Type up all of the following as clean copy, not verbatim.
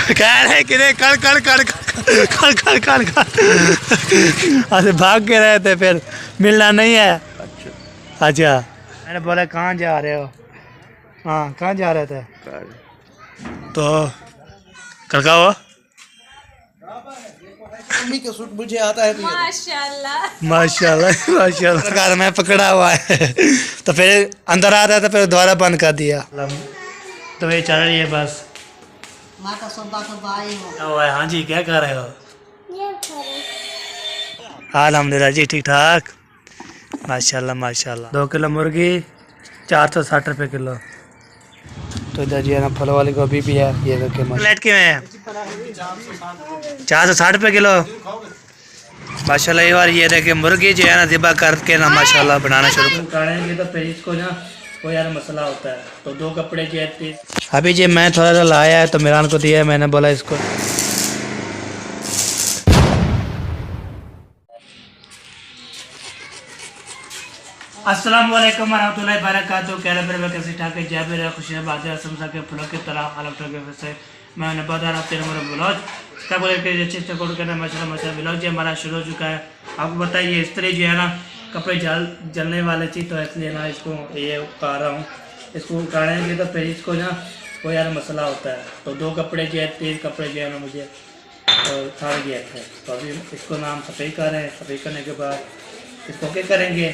कह रहे कि कर कर कर कर कर कर कर अरे भाग के रहे थे, फिर मिलना नहीं है। अच्छा मैंने बोला कहाँ जा रहे हो? हाँ कहाँ जा रहे थे? तो कर का हो मम्मी का सूट मुझे आता है। माशाल्लाह माशाल्लाह माशाल्लाह। घर में पकड़ा हुआ है तो फिर अंदर आ रहा था, फिर दोबारा बंद कर दिया। तो ये चल रही है बस। हाँ जी क्या कर रहे हो? अल्हम्दुलिल्लाह जी ठीक ठाक माशाल्लाह माशाल्लाह। 2 किलो मुर्गी 460 रुपये किलो। तो इधर जी है ना फल वाली गोभी भी है। ये देखिए प्लेट के में 460 रुपये किलो माशाल्लाह। ये बार ये देखिए मुर्गी जो है ना ज़िबा करके ना माशाल्लाह बनाना शुरू करेंगे तो फिर इसको ना कोई यार मसला होता है। तो 2 कपड़े जो है अभी जी मैं थोड़ा सा लाया है तो मिरान को दिया है। मैंने बोला इसको अस्सलाम वालेकुम रहमतुल्लाहि वबरकातुहू। कैसे मेरे कैसे ठाक जय मेरा खुशियाँ बातें समझा के फलों की तरह अलग तरह से मैं बता रहा तेरे मेरा ब्लॉग क्या बोले कि अच्छे से कोड करना माशाल्लाह ब्लॉग जो हमारा शुरू हो चुका है। आपको बताइए इस तरह जो है ना कपड़े जलने वाले थी तो इसलिए ना इसको ये उतार रहा हूँ। इसको उतारेंगे तो फिर इसको ना कोई यार मसला होता है। तो 2 कपड़े जो है 3 कपड़े जो है ना मुझे तो उतार गया था। तो अभी इसको ना हम सफाई कर रहे हैं। सफाई करने के बाद इसको क्या करेंगे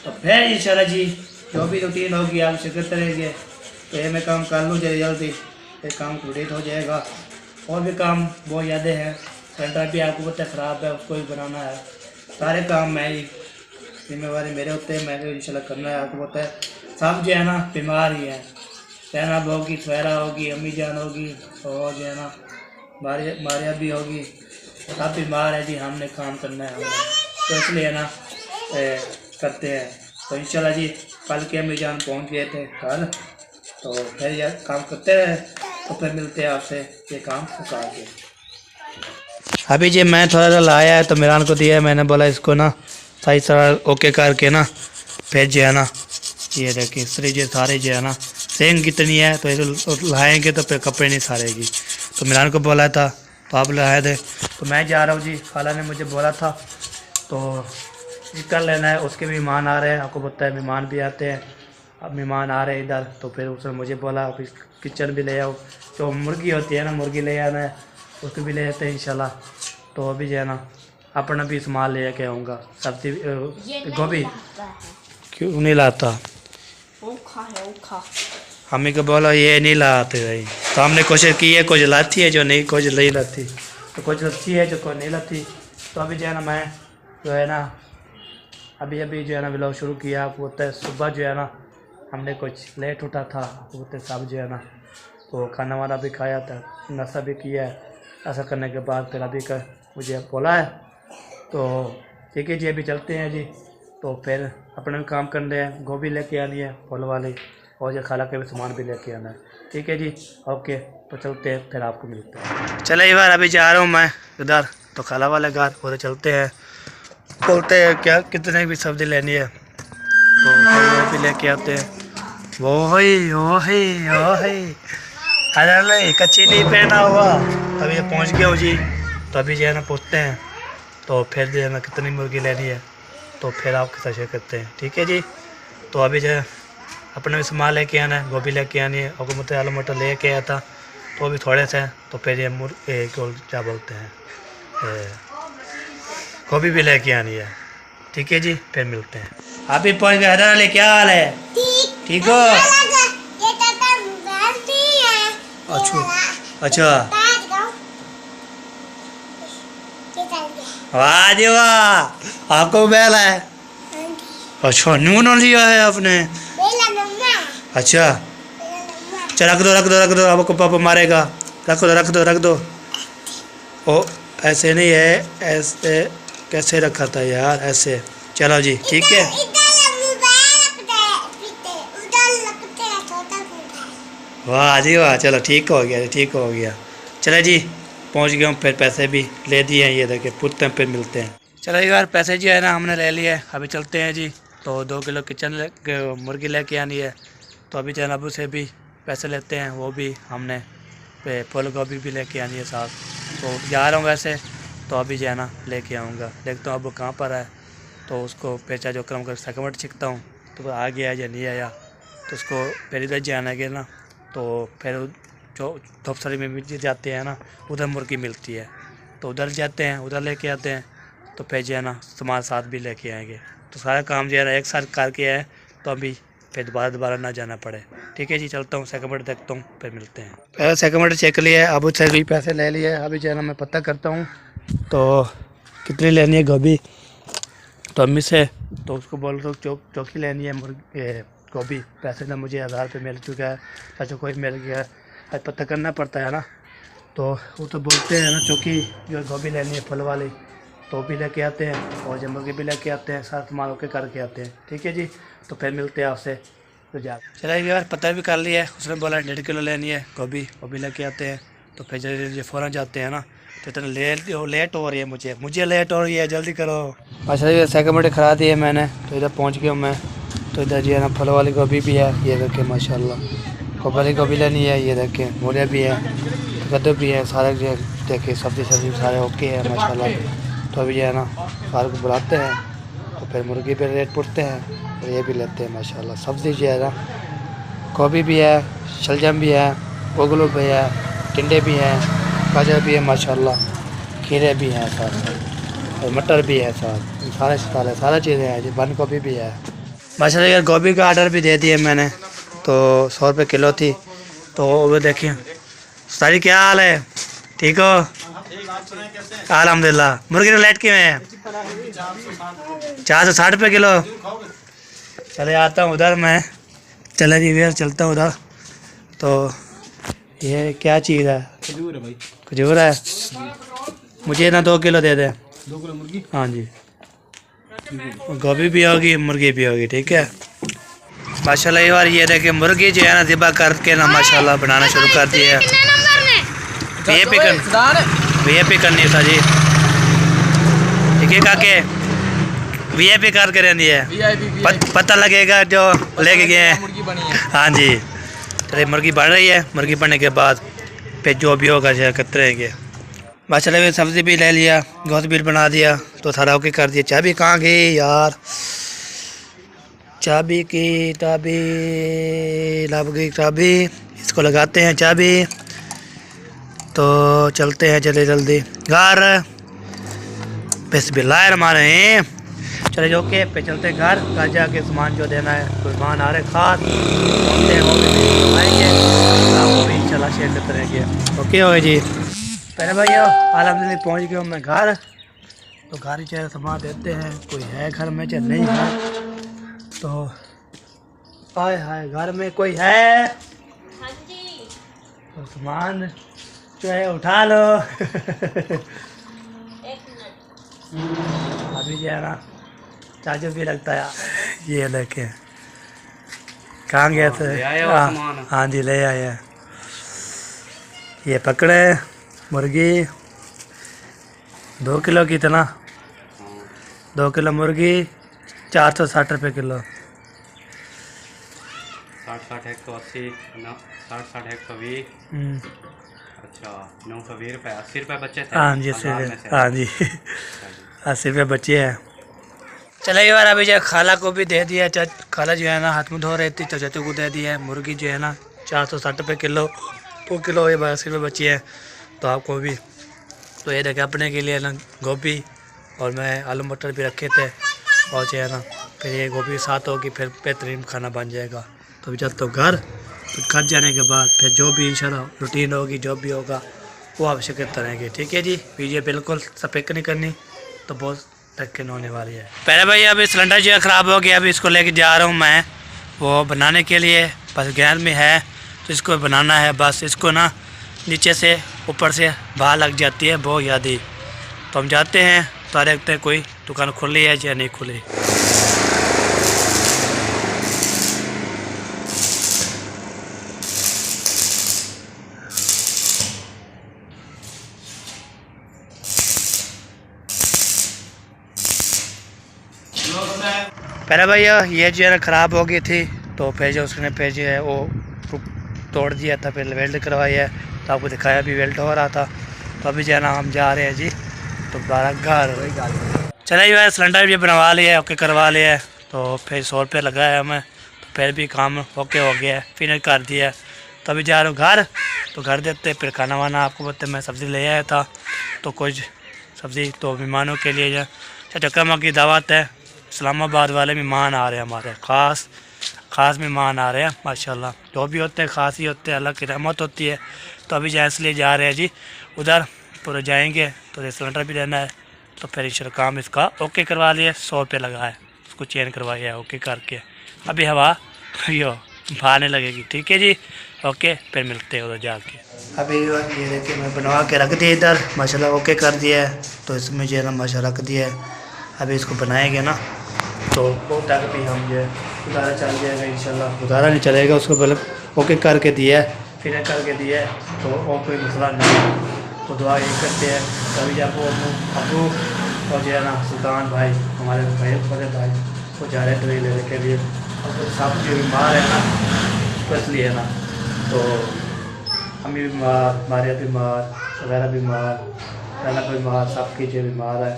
तो फिर इंशाल्लाह जी जो भी रूटीन होगी आप उसे करते रहेंगे। तो ये मैं काम कर लूँ जल्दी ये काम कंप्लीट हो जाएगा। और भी काम बहुत ज़्यादा है। सिलेंडर भी आपको पता ख़राब है, उसको भी बनाना है। सारे काम मैं ही जिम्मेवारी मेरे होते हैं, मैंने इंशाल्लाह करना है। आपको पता है सब जो है ना बीमार ही है। जैनब होगी, सवेरा होगी, अम्मी जान होगी और जो है ना मारिया भी होगी, सब बीमार है जी। हमने काम करना है हमने, तो इसलिए ना करते हैं। तो इंशाल्लाह जी कल के अम्मी जान पहुँच गए थे कल। तो फिर यार काम करते रहे तो फिर मिलते हैं आपसे ये काम मुका के। अभी जी मैं थोड़ा सा लाया है तो मिरान को दिया है। मैंने बोला इसको ना सही तरह ओके करके ना फिर जो है ना ये देखिए स्त्री जो सारे जो है ना सेंग कितनी है तो ये लाएंगे तो फिर कपड़े नहीं सारेगी। तो मिरान को बोला था तो आप लाए थे। तो मैं जा रहा हूँ जी, खाला ने मुझे बोला था तो कर लेना है। उसके मेहमान आ रहे हैं, आपको पता है मेहमान भी आते हैं। अब मेहमान आ रहे हैं इधर तो फिर उसने मुझे बोला अभी किचन भी ले आओ। जो मुर्गी होती है ना मुर्गी ले आना है, उसको भी ले आते हैं इंशाल्लाह। तो अभी जो है ना अपना भी सामान ले के आऊँगा। सब्जी गोभी क्यों नहीं लाता? हमें को बोला ये नहीं लाते भाई। तो हमने कोशिश की है, कुछ लाती है जो नहीं, कुछ नहीं लाती। तो कुछ लाती है जो कुछ नहीं लाती। तो अभी जो है ना मैं जो है ना अभी जो है ना व्लॉग शुरू किया। आपको होता है सुबह जो है ना हमने कुछ लेट उठा था। आपको होता है सब जो है ना तो खाना वाना भी खाया था, नाश्ता भी किया है। ऐसा करने के बाद फिर अभी का मुझे बोला है तो ठीक है जी अभी चलते हैं जी। तो फिर अपने भी काम करने हैं, गोभी लेके आनी है फल वाली और जो खाला के भी सामान भी लेके आना है। ठीक है जी ओके तो चलते हैं फिर आपको मिलते हैं। चले एक बार अभी जा रहा हूँ मैं इधर तो खाला वाले घर उधर चलते हैं। बोलते हैं क्या कितने भी सब्ज़ी लेनी है तो वो भी लेके आते हैं। वो ही अरे कच्ची नहीं पहना हुआ। अभी पहुंच गया हूँ जी। तो अभी जो है ना पूछते हैं तो फिर जो है ना कितनी मुर्गी लेनी है तो फिर आपके साथ शेयर करते हैं। ठीक है जी। तो अभी जो है अपने भी सामान लेके आना है, गोभी लेके आनी है। और मतलब आलू मटर लेके आया था तो अभी थोड़े से तो फिर ये क्या बोलते हैं गोभी भी लेके आनी है। ठीक है जी फिर मिलते हैं। आप भी पहुँच गए। हैदर अली क्या हाल है? ठीक हो? अच्छा वाह जी वाह आपको बैल है? अच्छा नून लिया है आपने? अच्छा चल रख दो आपको पापा मारेगा। रख दो ओ ऐसे नहीं है, ऐसे कैसे रखा था यार ऐसे। चलो जी ठीक है। वाह जी वाह चलो ठीक हो गया। चलो जी पहुंच गया हूँ। फिर पैसे भी ले दिए हैं, ये देखिए पूछते हैं फिर मिलते हैं। चलो यार पैसे जो है ना हमने ले लिए। अभी चलते हैं जी। तो 2 किलो मुर्गी लेके आनी है। तो अभी जनाबू से भी पैसे लेते हैं, वो भी हमने फूल गोभी भी लेके आनी है साथ। तो जा रहा हूँ वैसे, तो अभी जो है ना लेके आऊँगा। देखता हूँ अब वो कहाँ पर है, तो उसको पेचा जो क्रम कर सेकंड छिकता हूँ, तो वो आ गया या नहीं आया, तो उसको फिर इधर जाना है ना, तो फिर जो धोपसरी में भी जाते हैं ना, उधर मुर्गी मिलती है, तो उधर जाते हैं, उधर लेके आते हैं, तो फिर जो है ना सामान साथ भी लेके आएंगे। तो सारा काम जो है ना एक साथ करके है, तो अभी फिर दोबारा ना जाना पड़े। ठीक है जी, चलता हूँ सेकंड देखता हूँ, फिर मिलते हैं। पहले सेकंड चेक लिया है, अब उससे भी पैसे ले लिए, अभी जो है ना मैं पता करता हूँ तो कितनी लेनी है गोभी, तो अम्मी से, तो उसको बोल दो चौकी लेनी है गोभी। पैसे ना मुझे 1000 रुपये मिल चुका है, चाचा कोई मिल गया है, आज पता करना पड़ता है ना। तो वो तो बोलते हैं ना चौकी जो गोभी लेनी है फल वाली, तो भी लेके आते हैं और जब मुर्गी भी लेके आते हैं, साथ माल के करके आते हैं। ठीक है जी, तो फिर मिलते हैं आपसे। तो जा चलिए यार, पता भी कर लिया है, उसने बोला 1.5 किलो लेनी है गोभी, वो भी लेके आते हैं। तो फिर जल्दी फ़ौरन जाते हैं ना, तो इतना लेट हो रही है, मुझे लेट हो रही है, जल्दी करो। अच्छा ये सेकंड खड़ा दिए मैंने, तो इधर पहुंच गया हूँ मैं। तो इधर जो है ना फल वाली गोभी भी है, ये देखें माशाल्लाह, वाली गोभी लेनी है, ये देखें मूलिया भी है, कद्दू भी है, सारे देखें सब्जी सारे ओके है माशाल्लाह। तो अभी जो है ना सारे को बुलाते हैं, तो फिर मुर्गी पे रेट पूछते हैं, तो ये भी लेते हैं माशाल्लाह। सब्ज़ी जो है ना गोभी भी है, शलजम भी है, गोगलू भी है, टिंडे भी हैं, गाजर भी है माशाल्लाह, खीरे भी हैं साथ, और मटर भी है साथ, सारा चीज़ें हैं जी, बंद गोभी भी है माशाल्लाह। यार गोभी का आर्डर भी दे दिया मैंने, तो 100 रुपये किलो थी। तो वो देखिए सारी, क्या हाल है, ठीक हो? अल्हम्दुलिल्लाह। मुर्गी का रेट क्यों है? 460 रुपये किलो। चले आता हूँ उधर मैं, चले जी वेयर चलता हूँ उधर। तो ये क्या चीज़ है? खजूर है भाई, खजूर है। मुझे ना 2 किलो दे दे। 2 किलो मुर्गी? हाँ जी, गोभी भी होगी, मुर्गी भी होगी, ठीक है माशाल्लाह। ये बार ये देखिए मुर्गी जो है ना ज़िबा करके ना माशाल्लाह बनाना शुरू कर दिया है। वीआईपी करनी है जी, ठीक है काके, वीआईपी कर के रहनी है, पता लगेगा जो लेके गए हैं। हाँ जी, चलिए मुर्गी बन रही है, मुर्गी बनने के बाद फिर जो भी होगा करते रहेंगे। माशाल्लाह सब्ज़ी भी ले लिया, गोश्त भी बना दिया, तो सारा ओके कर दिया। चाबी कहाँ गई यार, चाबी की चाबी लग गई, चाबी इसको लगाते हैं चाबी, तो चलते हैं जल्दी घर। बिस्मिल्लाहिर्रहमानिर्रहीम। चले जो के पे चलते घर जाके सामान जो देना है, कोई मान आ रहे खाद होते हैं, वो भी आएंगे, आपको भी इंशाल्लाह शेयर करते रहेंगे। ओके हो जी। पहले भैया अल्हम्दुलिल्लाह पहुंच गया हूँ मैं घर। तो घर चाहे सामान देते हैं, कोई है घर में चाहे नहीं है, तो हाय हाय घर में कोई है तो सामान जो है उठा लो। अभी जो है ना चार्जर भी लगता है, ये लेके कहाँ गए थे? हाँ जी ले आए हैं। ये पकड़े मुर्गी 2 किलो की, इतना 2 किलो मुर्गी 460 रुपये किलो। 60 180 60 120। अच्छा 920 रुपये, 80 रुपये बच्चे थे। हाँ जी 80, हाँ जी 80 रुपये बचे हैं। चले यार अभी जो खाला को भी दे दिया, खाला जो है ना हाथ में धो रही थी, तो चाचू को दे दिया है। मुर्गी जो है ना 460 रुपये किलो, 2 किलो ये 80 रुपये बची है। तो आपको भी, तो ये देखे अपने के लिए ना गोभी, और मैं आलू मटर भी रखे थे, और जो है ना फिर ये गोभी साथ होगी, फिर बेहतरीन खाना बन जाएगा। तो अभी चलता हूँ घर, तो घर जाने के बाद फिर जो भी इंशाल्लाह रूटीन होगी, जो भी होगा वो आपसे करते रहेंगे। ठीक है जी, वीडियो बिल्कुल सपेक नहीं करनी, तो बहुत टक्कन होने वाली है। पहले भाई अभी सिलेंडर जो है ख़राब हो गया, अभी इसको लेके जा रहा हूँ मैं वो बनाने के लिए, बस गैस में है तो इसको बनाना है। बस इसको ना नीचे से ऊपर से बाहर लग जाती है बहुत ज़्यादा। तो हम जाते हैं, तो देखते हैं कोई दुकान खुली है या नहीं खुली। पहले भैया ये जो है ना ख़राब हो गई थी, तो फिर जो उसने फिर जो है वो तोड़ दिया था, फिर वेल्ड करवाया है, तो आपको दिखाया भी वेल्ट हो रहा था। तो अभी जो है ना हम जा रहे हैं जी दोबारा घर। चले जो है सिलेंडर भी बनवा लिया, ओके करवा लिया है। तो फिर 100 रुपये लगाया हमें, तो फिर भी काम ओके हो गया है, फिनिश कर दिया है। तो अभी जा रहा हूँ घर, तो घर देते फिर खाना वाना। आपको बताते मैं सब्ज़ी ले आया था, तो कुछ सब्ज़ी तो मेहमानों के लिए चटक्रमा की दावत है। इस्लामाबाद वाले मेहमान आ रहे हैं हमारे, ख़ास मेहमान आ रहे हैं माशाल्लाह। जो भी होते हैं ख़ास ही होते हैं, अल्लाह की रहमत होती है। तो अभी जो इसलिए जा रहे हैं जी उधर, पूरे जाएंगे तो सिलेंडर भी लेना है। तो फिर इंशाल्लाह काम इसका ओके करवा लिया, 100 रुपये लगा है, उसको चेंज करवाया है ओके करके। अभी हवा यो बहाने लगेगी, ठीक है जी, ओके फिर मिलते हैं उधर जाके। अभी ये देखिए मैं बनवा के रख दिया इधर माशाल्लाह, ओके कर दिया है। तो इसमें जो है ना माशाल्लाह रख दिया है। अभी इसको बनाएंगे ना तो वो तक भी हम जो है गुजारा चल जाएगा इंशाल्लाह। गुजारा नहीं चलेगा, उसको पहले ओके करके दिया है, फिर करके दिया है, तो और कोई मसला नहीं है। तो दुआ यही करते हैं। कभी जब वो अबू और जो है ना सुल्तान भाई हमारे भाई बड़े भाई वो जा रहे हैं दवाई लेने के लिए। और सब जो बीमार है ना तो इसलिए ना, तो हम भी बीमार, मारिया बीमार, वगैरह बीमार, रहना बीमार, सबकी जो बीमार है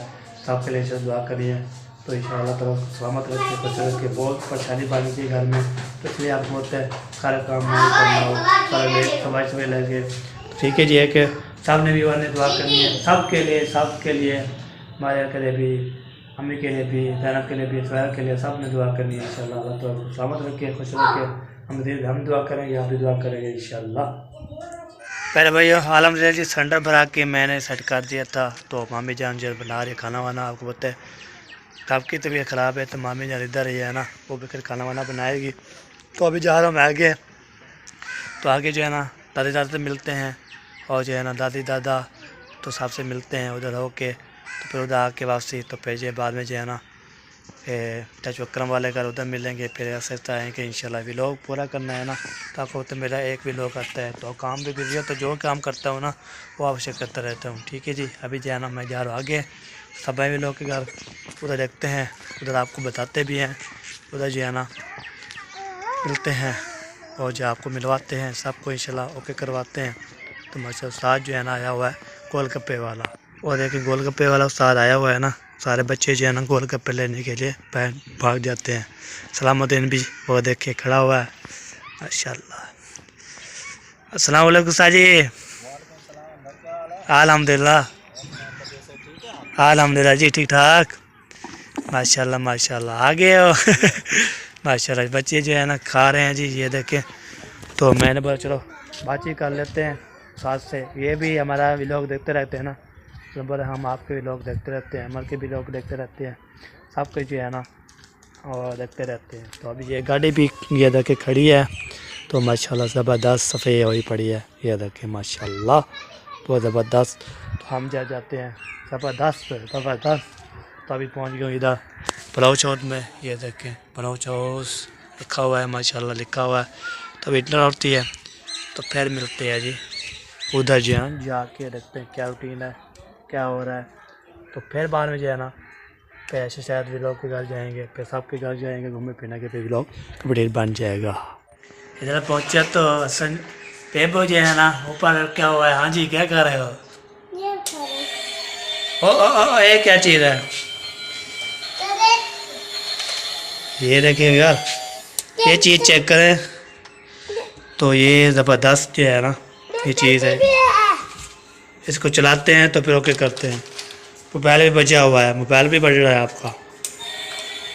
सबके लिए दुआ करिए। तो इंशाअल्लाह ताला सलामत रखे, खुश रखे। बहुत परेशानी बन गई घर में, तो इसलिए आपको होता है सारा काम नहीं करना हो, सारा लेट समय लगे। ठीक है जी, है कि सब ने भी वाले दुआ करनी है सबके लिए, मारिया के लिए भी, अम्मी के लिए भी, ज़ैनब के लिए भी, सवार के लिए, सब ने दुआ करनी है इंशाअल्लाह। अल्लाह तो सलामत रखे, खुश रखे। हम दुआ करेंगे, आप भी दुआ करेंगे इंशाअल्लाह। पहले भाई आलम जी सिलेंडर भरा के मैंने सेट कर दिया था। तो मामी जान जो बना रही खाना वाना, आपको पता है सबकी तबीयत ख़राब है, तो मामी जान इधर ही है ना, वो भी फिर खाना वाना बनाएगी। तो अभी जा रहा हूँ मैं आगे। तो आगे जो है ना दादी दादा से मिलते हैं, और जो है ना दादी दादा तो सबसे मिलते हैं उधर होके। तो फिर उधर आके वापसी, तो फिर जो बाद में जो है ना टच विक्रम वाले घर उधर मिलेंगे। फिर ऐसे है कि इंशाल्लाह व्लॉग पूरा करना है ना, ताकि तो मेरा एक व्लॉग आता है, तो काम भी बिजी है, तो जो काम करता हूँ ना वो आवश्यक करता रहता हूँ। ठीक है जी, अभी जो है ना मैं जा रहा हूँ आगे सब व्लॉग के घर, उधर देखते हैं, उधर आपको बताते भी हैं, उधर जो है ना मिलते हैं और जो आपको मिलवाते हैं सबको इंशाल्लाह ओके करवाते हैं। तो माशा उस्ताद जो है ना आया हुआ है गोलगप्पे वाला, और देखिए गोलगप्पे वाला उस्ताद आया हुआ है ना, सारे बच्चे जो है ना गोलगप्पे लेने के लिए भाग जाते हैं। सलामुद्दीन भी वो देखिए खड़ा हुआ है माशाल्लाह। अस्सलाम वालेकुम उस्ताद जी। अल्हम्दुलिल्लाह अल्हम्दुलिल्लाह जी, ठीक ठाक माशाल्लाह माशाल्लाह, आ गए हो माशाल्लाह। बच्चे जो है ना खा रहे हैं जी, ये देखें। तो मैंने बोला चलो बातचीत कर लेते हैं साथ से, ये भी हमारा व्लॉग देखते रहते हैं ना, तो बोले हम आपके व्लॉग देखते रहते हैं, हमारे के व्लॉग देखते रहते हैं, सबके जो है ना और देखते रहते हैं। तो अभी ये गाड़ी भी ये देखे खड़ी है, तो माशाल्लाह ज़बरदस्त सफ़ेद हुई पड़ी है, ये देखें माशाल्लाह बहुत ज़बरदस्त। तो हम जाते हैं ज़बरदस्त। तो अभी पहुँच गए इधर बलौच हाउस में, ये देखें बलौच हाउस लिखा हुआ है माशाल्लाह लिखा हुआ है। तो अभी इतना होती है, तो फिर मिलते हैं जी उधर जो है जाके देखते हैं क्या रूटीन है, क्या हो रहा है। तो फिर बाद में जो है ना फिर ऐसे शायद व्लॉग के घर जाएंगे, फिर सबके घर जाएंगे घूमने फिरने के, फिर व्लॉग अपडेट बन जाएगा। इधर पहुँचे तो असन पेपो जो है ना ऊपर क्या हुआ है। हाँ जी, क्या कर रहे हो? ये क्या चीज़ है? ये देखिए यार, ये चीज़ चेक करें, तो ये ज़बरदस्त जो है ना ये चीज़ है। इसको चलाते हैं तो फिर ओके करते हैं। मोबाइल भी बचा हुआ है, मोबाइल भी बज रहा है आपका।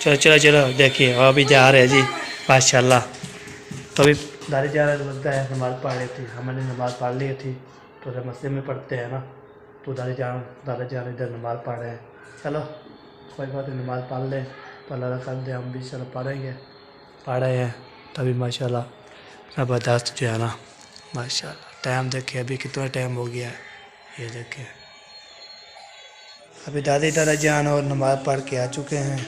चलो चलो चलो देखिए, अभी जा रहे हैं जी माशाल्लाह। तो अभी दादी जा रहे तो बोलता है नमाज़ पढ़ रही थी, हमने नमाज़ पढ़ ली थी, तो जब मस्जिद में पढ़ते हैं ना, तो दादा जान इधर नमाज़ पढ़ रहे हैं। चलो कोई बात नहीं, नमाज़ पढ़ लें तो अल्लाह कर दे, हम भी चलो पढ़ेंगे, पढ़ रहे हैं। तभी माशाल्लाह ज़बरदस्त जो है ना माशाल्लाह। टाइम देखिए अभी कितना टाइम हो गया है, ये देखिए अभी दादी दादा जान और नमाज़ पढ़ के आ चुके हैं।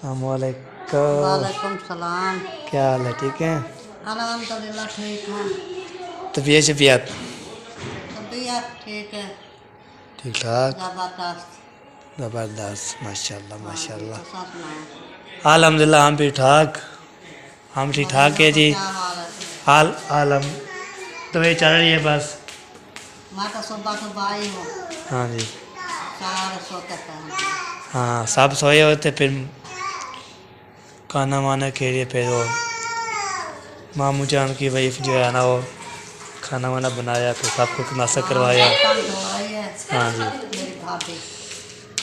वालेकुम सलाम, क्या हाल है? ठीक है अल्हम्दुलिल्लाह, ठीक है। तबीयत शफियत ठीक है, ठीक ठाक ज़बरदस्त माशाल्लाह माशाल्लाह। अल्हम्दुलिल्लाह हम भी ठीक ठाक है जी। तो ये चल रही है बस। मैं तो सुबह सुबह आई हूँ, हाँ जी, सारे सोते थे। हाँ सब सोए होते, फिर खाना वाना के लिए फिर वो मामू जान की वाइफ जो है ना वो खाना वाना बनाया, फिर सबको नाश्ता करवाया। बर्तन धो रही है हाँ जी, मेरी भाभी।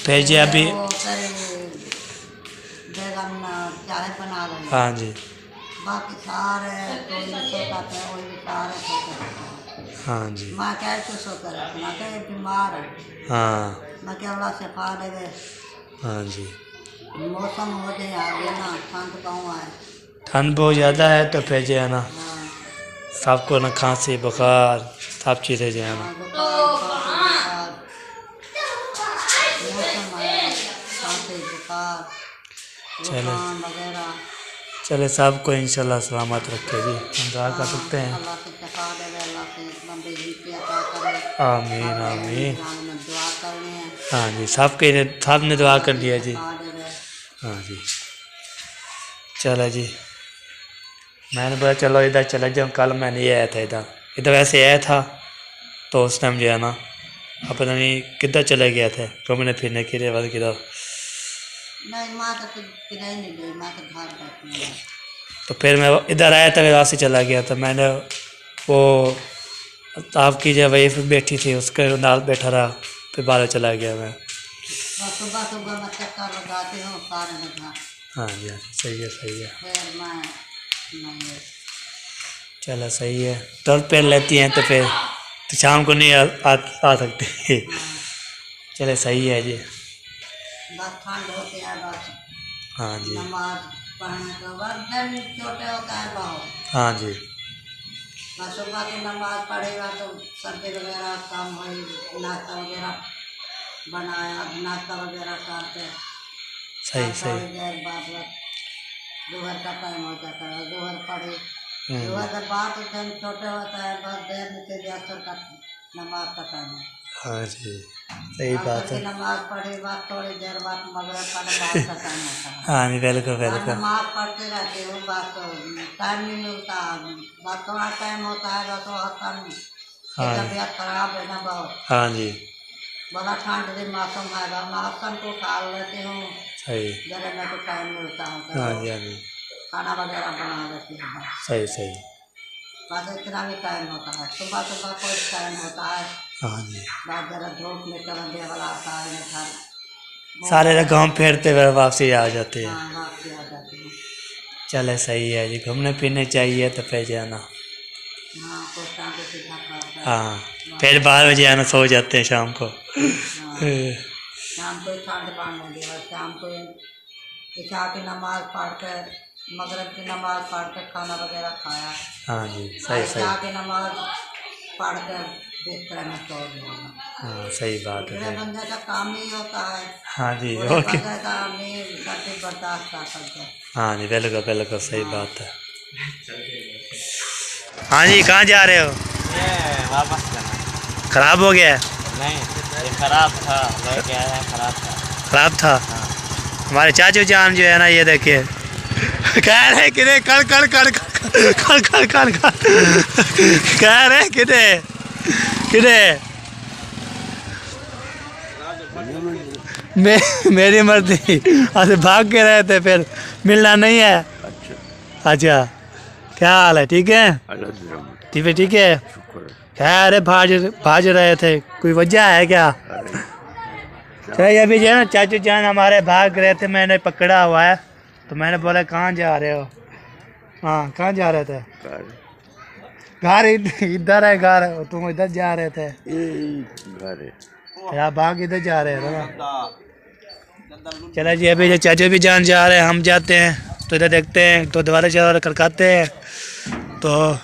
फिर जी अभी वो करे बैगन चाय बना रही है। हाँ जी, बाकी सारे कोई भी सोता थे, कोई भी सारे सोते थे। हाँ जी, मैं कह के सोते रहे, मैं कह बीमार है, हाँ मैं कह अल्लाह शफा देवे। हाँ जी। मौसम हो जाए आगे ना, ठंड कहूँ आए। ठंड बहुत ज़्यादा है तो फिर जो है ना हाँ, सबको ना खांसी बुखार सब चीज़ें जो है ना। हाँ, बुखार, मौसम है, खांसी बुखार चले। जुकाम वगैरह। चले सबको इंशाल्लाह सलामत रखे जी, हम दुआ कर सकते हैं। अल्लाह से शफा देवे, अल्लाह से लंबी जिंदगी अता करे। आमीन आमीन। में दुआ करनी है, हाँ जी, सब ने दुआ कर दिया जी। शफा देवे। हाँ जी, चलो जी, मैंने बोला चलो इधर चला जाऊँ। कल मैं नहीं आया था इधर, इधर वैसे आया था तो उस टाइम जो है ना अब पता नहीं किधर चले गया था घूमने फिरने के लिए, बस किधर। नहीं माँ तो किधर नहीं गई, माँ तो घर बैठी है। तो फिर मैं इधर आया था, वहाँ से चला गया था। मैंने वो आपकी जो वाइफ बैठी थी उसके नाल बैठा रहा, फिर बाहर चला गया मैं। बस सुबह सुबह मैं चक्कर लगाती हूँ सारे जगह, हाँ जी, हाँ जी, सही है सही है। फिर मैं नहीं। चलो सही है, तो पहन लेती हैं तो फिर तो शाम को नहीं आ सकते। चले सही है जी। बस ठंड होती है, बस हाँ जी, नमाज पढ़ने के बाद दिन छोटे होता है बहुत। हाँ जी, बस सुबह की नमाज पढ़ेगा तो सर्दी वगैरह कम हुई, नाश्ता वगैरह बनाया, नाश्ता वगैरह करते सही सही। थोड़ी देर बाद दोपहर का टाइम हो जाता है, दोपहर पढ़े। दोपहर के बाद तो दिन छोटे होता है, बस देर नीचे भी असर का नमाज का टाइम है। हाँ जी, सही बात है। नमाज पढ़े बाद थोड़ी देर बाद मगरिब का नमाज का टाइम होता है। हाँ जी, बिल्कुल और बिल्कुल। नमाज पढ़ते रहते हो, बस टाइम नहीं मिलता, बस थोड़ा टाइम होता है, बस वो टाइम हाँ। तबीयत खराब है ना बहुत, हाँ जी, बड़ा ठंड के मौसम है, मैं मौसम को खा लेती हूँ सही। जरा मेरे को टाइम मिलता है तो हाँ जी, हाँ जी, खाना वगैरह बना लेती हूँ। सही सही। बस इतना भी टाइम होता है, सुबह सुबह कोई टाइम होता है, हाँ जी, बाद जरा धूप निकल वाला आता है घर, सारे गांव फेरते हुए वापसी आ जाते हैं। हाँ वापसी आ जाती हूँ। चले सही है जी, घूमने फिरने चाहिए तो फिर जाना। हाँ कुछ टाइम पे सीधा करता है। हाँ, फिर 12 बजे आना, सो जाते हैं शाम को। हाँ, शाम को ठंड पड़ने दिया, शाम को इशा की नमाज पढ़ कर, मगरिब की नमाज पढ़ कर खाना वगैरह खाया। हाँ जी, सही इशा सही। की नमाज पढ़ कर बिस्तर में सो गया। हाँ सही बात मेरे है। बंदे का काम ही होता है, हाँ जी, पूरे ओके। बंदे का नहीं सर्दी बर्दाश्त कर सकते। हाँ जी, बिल्कुल बिल्कुल सही बात है। हाँ जी, कहाँ जा रहे हो? ये वापस जाना। खराब हो गया है? नहीं, ये खराब था, लेके आया, खराब था। खराब था? हमारे चाचू जान जो है ना, ये देखिए कह रहे किधे कर कर कर कर कर कर कर कह रहे किधे किधे मेरी मर्जी। ऐसे भाग के रहे थे, फिर मिलना नहीं है। अच्छा, क्या हाल है? ठीक है, ठीक है, ठीक है। क्या अरे भाज रहे थे, कोई वजह है क्या? चलिए अभी जो है ना चाचू जान हमारे भाग रहे थे, मैंने पकड़ा हुआ है, तो मैंने बोला कहाँ जा रहे हो? हाँ, कहाँ जा रहे थे? घर इधर है घर, तुम इधर जा रहे थे? यार भाग इधर जा रहे थे ना। चला जी, अभी जो चाचू भी जान जा रहे हैं, हम जाते हैं तो इधर देखते हैं, तो दोबारा चला खड़काते हैं, तो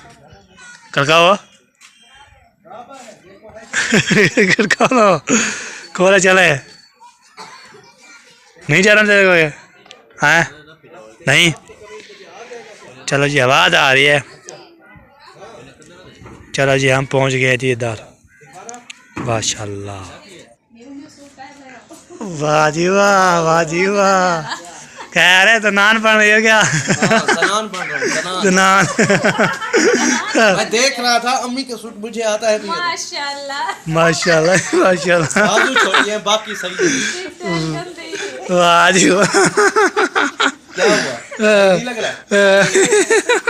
खड़काओ खड़काओ, खोला चले। नहीं जा रहा तेरे को ये? हाँ नहीं, चलो जी, आवाज़ आ रही है। चलो जी, हम पहुंच गए जी इधर। माशाल्लाह, वाह जी वाह, वाह जी वाह, कह रहे तो नान बन रही हो क्या? सनान बन रहा हूँ सनान। नान। मैं देख रहा था अम्मी का सूट मुझे आता है भैया। माशाल्लाह माशाल्लाह माशाल्लाह। बाजू छोड़िए बाकी सही है। वाह जी वाह। क्या हुआ नहीं लग रहा?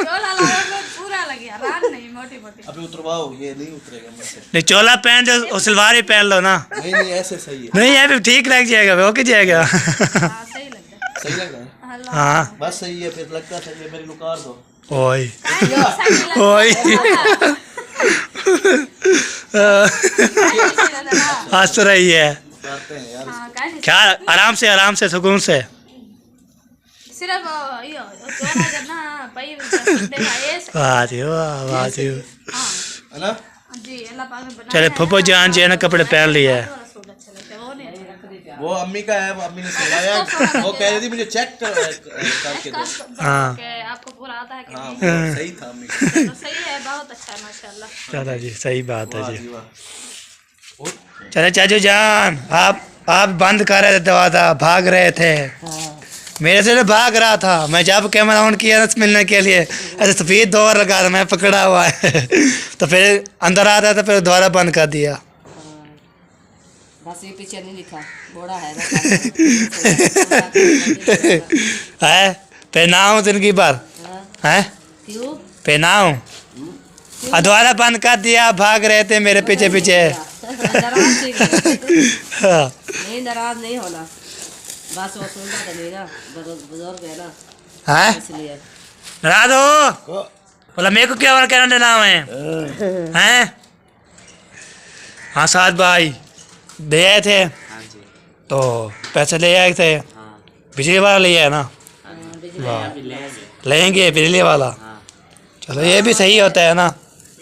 चोला लगा तो पूरा लग गया रान नहीं मोटी मोटी अभी उतरवाओ ये नहीं उतरेगा मुझसे। नहीं चोला पहन दो और सलवार ही पहन लो ना। नहीं नहीं ऐसे सही है। नहीं ये भी ठीक लग जाएगा ओके जाएगा। हाँ सही लग रहा सही लग रहा है। है अल्लाह हाँ बस सही है फिर लगता है ये मेरी लुकार दो। ओए सही लग ओए हंस रही है। करते हैं यार। हाँ काहे क्या आराम से सुकून से। सिर्फ यो चोला जब ना पई देखा ये वाह जी वाह जी। हाँ है ना? जी अल्लाह पाक ने बनाया चले फुप्पो जान जी है ना कपड़े पहन लिए है। वाला सूट अच्छा लगता है वो नहीं अच्छा लगता वो अम्मी का है वो अम्मी ने सिलाया। वो कह रही थी मुझे चेक करके दो। हाँ। के आपको पूरा आता है कि हाँ नहीं वो सही था अम्मी का। तो सही है बहुत अच्छा है माशाल्लाह चलो जी सही बात है वाह जी। जी वाह। चले चाचू जान आप बंद कर रहे थे दरवाजा भाग रहे थे। मेरे से तो भाग रहा था मैं जब कैमरा ऑन किया ना मिलने के लिए ऐसे सफेद दौर लगा था मैं पकड़ा हुआ है। तो फिर अंदर आ रहा था फिर दोबारा बंद कर दिया। बस ये पीछे नहीं लिखा बड़ा है है पहनाऊँ जिंदगी भर है क्यों पहनाऊँ दोबारा बंद कर दिया भाग रहे थे मेरे पीछे पीछे। नाराज हाँ। नहीं नाराज नहीं होना बस वो सुनता तो नहीं ना बुजुर्ग है ना हैं इसलिए नाराज हो बोला मेरे को क्या कहना देना है हैं। हाँ साथ भाई दे आए थे हाँ जी तो पैसे ले आए थे हाँ बिजली वाला ले आया ना वाह लेंगे बिजली वाला। चलो ये भी सही होता है ना।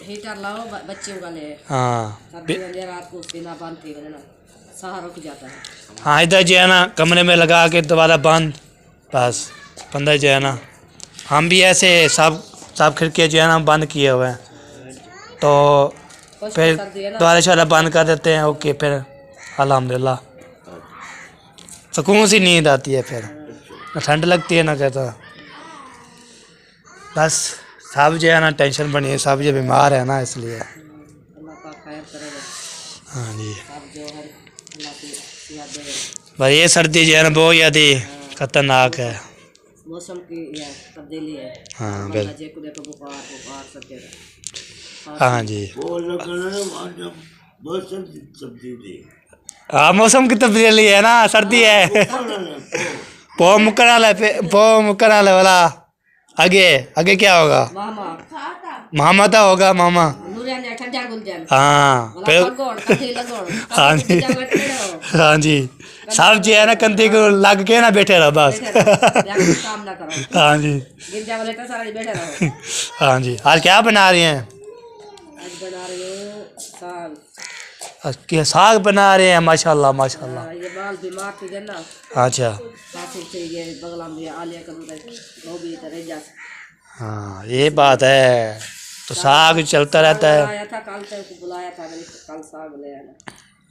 हीटर लाओ बच्चे का ले हाँ सर्दी में रात को बिना बंद किए ना साह रुक जाता है। हाँ इधर जो है ना कमरे में लगा के दोबारा बंद बस अंदर जो है ना हम भी ऐसे सब खिड़की जो है ना बंद किए हुए हैं तो फिर दोबारा शाला बंद कर देते हैं ओके फिर अल्हम्दुलिल्लाह सुकून सी नींद आती है फिर ना ठंड लगती है ना कहता बस सब जो है ना टेंशन बनी है सब जो बीमार है ना इसलिए। अल्लाह पाक खैर करेगा हाँ जी सब जो है अल्लाह की याद दे भाई ये सर्दी जो है ना बहुत ज़्यादा खतरनाक है। मौसम की ये तब्दीली है हाँ बंदा बिल्कुल जे को देखो बुखार सब जगह हाँ जी हाँ मौसम की तब्दीली है ना सर्दी है। पो मुक्कर वाला आगे आगे क्या होगा मामा मामा तो होगा मामा। नूरियान या ठंडा गुलजन हाँ फिर लगोड़ कथी लगोड़ हाँ जी हाँ जी सब जो है ना कंधे को लग के ना बैठे रहो बस। काम ना करो हाँ जी गिर जाओ लेटा सारा बैठे रहो। हाँ जी आज क्या बना रही हैं? आज बना रही हूँ साग आज क्या साग बना रहे हैं माशाल्लाह माशाल्लाह। ये बाल बीमार थी ना अच्छा काफी से ये बगला में आलिया करूँ वो भी तरह जा हाँ ये बात है तो साग चलता रहता है। आया था कल तक बुलाया था मैंने कल साग ले आना।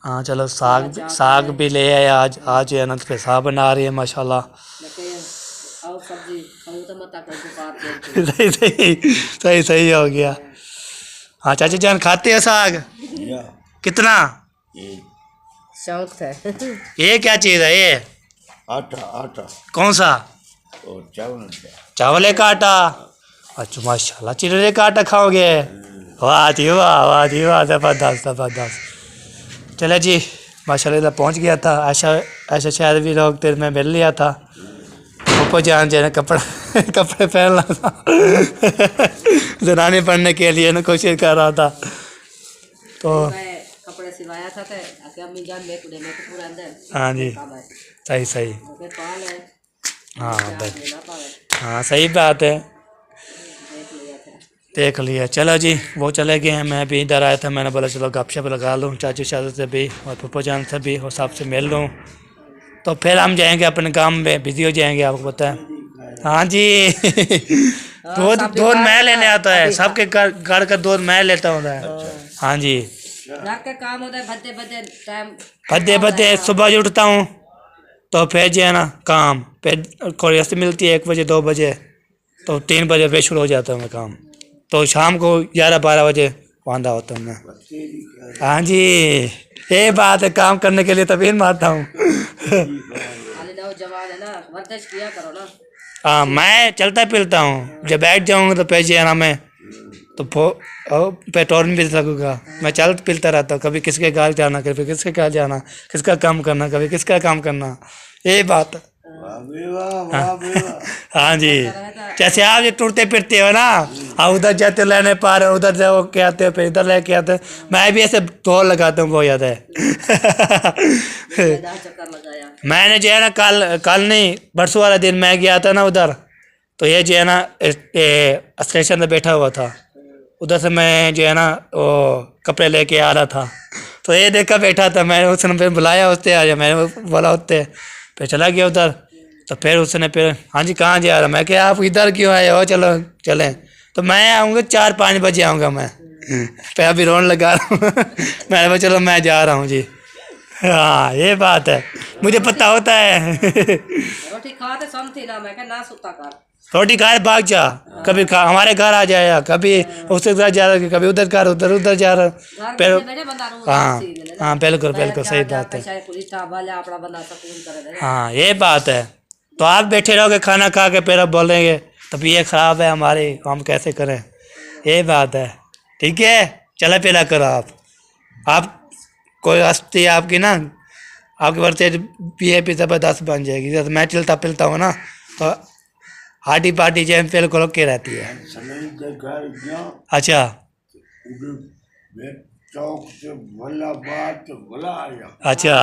हाँ चलो साग भी ले आए आज है ना तो फिर साग बना रही है माशाल्लाह। और सब्जी खाऊं तो मत कर बुखार सही सही हो गया। हाँ चाचा जान खाते हैं साग कितना शौक था ये क्या चीज़ है ये आटा आटा कौन सा और चावल चावल का आटा अच्छा माशाल्लाह चिड़े का आटा खाओगे वाह जी वाह ज़बरदस्त ज़बरदस्त। चले जी माशाल्लाह पहुंच गया था ऐसा शायद भी लोग तेरे में मिल लिया था ऊपर जान जो है कपड़े पहन रहा था जनाने पढ़ने के लिए ना कोशिश कर रहा था तो कपड़े सिलाया था अम्मी जान में पूरा अंदर हाँ जी सही सही पाल है हाँ बस ना पावे हाँ सही बात है देख लिया था देख लिया। चलो जी वो चले गए हैं मैं भी इधर आया था मैंने बोला चलो गपशप लगा लूँ चाचू चाचू से भी और पप्पू जान से भी और सबसे मिल लूँ तो फिर हम जाएंगे अपने काम में बिजी हो जाएंगे आपको पता है। हाँ जी दूध मैं लेने आता है सबके घर का दूध मैं लेता हूँ। हाँ जी रात का काम होता है भद्दे टाइम भद्दे सुबह उठता हूँ तो फिर जो है ना काम फिर कोरियस मिलती है 1 बजे 2 बजे, तो 3 बजे फिर शुरू हो जाता हूँ मैं काम, तो शाम को 11-12 बजे वांदा होता हूँ मैं। हाँ जी, ये बात है, काम करने के लिए तभी मारता हूँ। खाली नौजवान है ना, वर्जिश किया करो ना। हाँ, मैं चलता फिरता हूँ, जब बैठ जाऊँगा तो पैसे आना मैं तो पेट्रोल भी लगूंगा। मैं चल फिरता रहता हूँ, कभी किसके घर जाना, कभी किसके घर जाना, किसका काम करना, कभी किसका काम करना, ये बात है। हाँ जी, जैसे आप ये टूटते फिरते हो ना, आप उधर जाते लेने पा रहे हो, उधर से वो क्या आते हो, फिर इधर लेके आते हो, मैं भी ऐसे दौड़ लगाता हूँ, बहुत याद है। चक्कर लगाया मैंने जो है ना कल नहीं परसों वाला दिन मैं गया था ना उधर, तो ये जो है ना स्टेशन पे बैठा हुआ था, उधर से मैं जो है ना वो कपड़े लेके आ रहा था, तो ये देखा बैठा था, मैंने उसने फिर बुलाया, उससे आ जा, मैंने बोला उससे, फिर चला गया उधर। तो फिर उसने फिर हाँ जी कहाँ जा रहा, मैं क्या आप इधर क्यों आए हो, चलो चलें, तो मैं आऊँगा 4-5 बजे आऊँगा मैं, फिर अभी रोने लगा रहा हूँ। मैंने बोला चलो मैं जा रहा हूँ जी। हाँ ये बात है, मुझे पता होता है। रोटी खाते समझी ना, मैं ना सुता कर रोटी खाए भाग जा, कभी हमारे घर आ जाए, कभी उसके घर जा रहा, कभी उधर घर उधर जा रहा, फिर हाँ हाँ बिल्कुल बिल्कुल सही बात है। हाँ ये बात है, तो आप बैठे रहोगे खाना खा के, फिर अब बोलेंगे तबीयत ख़राब है हमारी, हम कैसे करें, ये बात है। ठीक है, चला पिला करो आप कोई हस्ती आपकी ना, आपके बढ़ते पी ज़बरदस्त बन जाएगी। जैसे मैं चलता पिलता हूँ ना, तो हार्टी पार्टी जैम फेल को रोक के रहती है। अच्छा चौक से भला बात भला आया, अच्छा,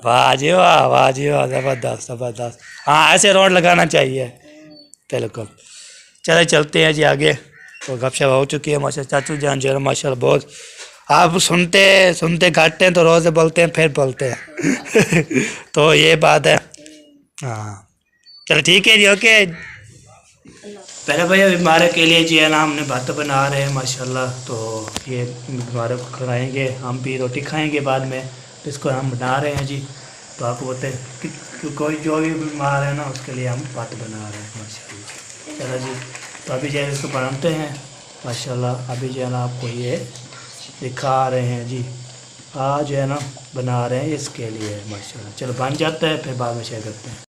वाह जी वाह जी वाह, ज़बरदस्त ज़बरदस्त। हाँ ऐसे रोड लगाना चाहिए, बिल्कुल। चले चलते हैं जी आगे, तो गपशप हो चुकी है माशा चाचू जान जो माशा बहुत, आप सुनते सुनते घाटते हैं तो रोज़ बोलते हैं फिर बोलते हैं। तो ये बात है। हाँ चलो ठीक है जी, ओके। पहले भैया बीमारे के लिए जी है ना हमने भात बना रहे हैं माशाल्लाह, तो ये बीमारे को खिलाएँगे, हम भी रोटी खाएँगे बाद में, तो इसको हम बना रहे हैं जी। तो आपको बोलते कि कोई जो भी बीमार है ना उसके लिए हम भात बना रहे हैं माशाल्लाह। चलो जी, तो अभी जो है इसको बनाते हैं माशाल्लाह। अभी जो है ना आपको ये दिखा रहे हैं जी, आज जो है ना बना रहे हैं इसके लिए माशाल्लाह। चलो बन जाता है, फिर बाद में शेयर करते हैं।